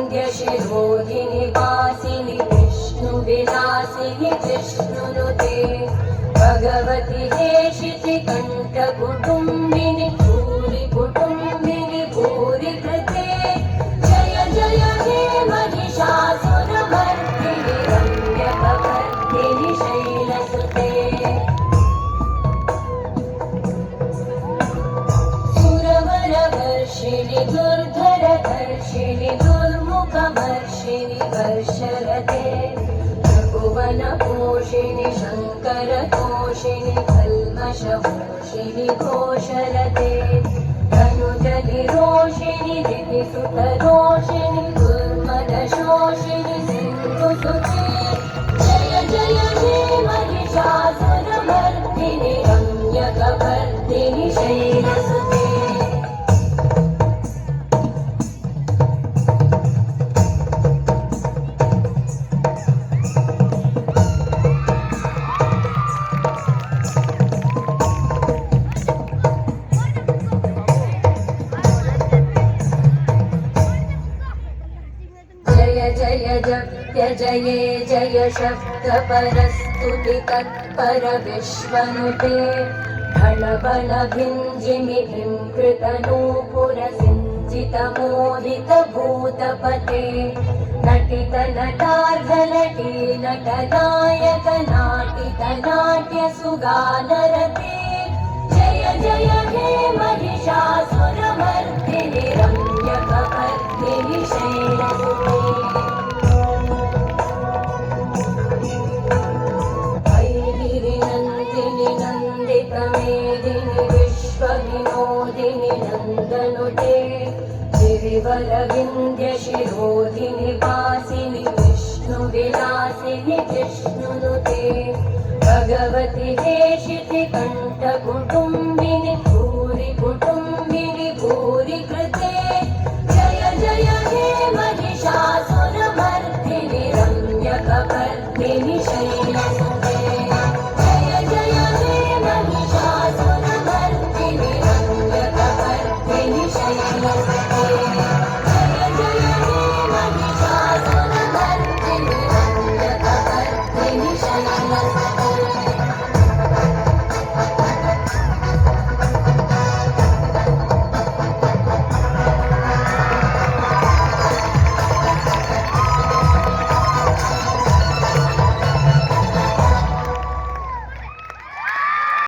गिरिवरविन्द्यशिरोधिनि वासिनि विष्णुविलासिनि जिष्णुनुते भगवति हेशितिकण्ठकुटुम्बिनि भूरिकुटुम्बिनि भूरिकृते जय जय हे महिषासुरमर्दिनि रम्यकपर्दिनि शैलसुते सुरवरवर्षिणि दुर्धरधर्षिणि दुर्मुखमर्षिणि वर्षरते त्रिभुवनपोषिणि शङ्करतोषिणि कल्मषमोषिणि घोषरते धनुजनिरोषिणि दिविसुतरोषिणि दुर्मदशोषिणि सिन्धुसुते जय जय हे महिषासुरमर्दिनि रम्यकपर्दिनि शैलसुते जय जप्य जये जय शब्द परस्तुति तत्पर विश्वनुते भणभण भिञ्जिनि कृतनूपुर सिञ्चित मोदित भूतपते नटित नटार्धनटी नटनायक नाटित नाट्य सुगानरते जय जय हे महिषासुरमर्दिनि रम्यकपर्दिनि शैलसुते नन्दितमेदिनि विश्वविनोदिनि नन्दनुते गिरिवरविन्द्यशिरोधिनि वासिनि विष्णुविलासिनि जिष्णुनुते भगवति हेशितिकण्ठकुटुम्बिनि भूरिकुटुम्बिनि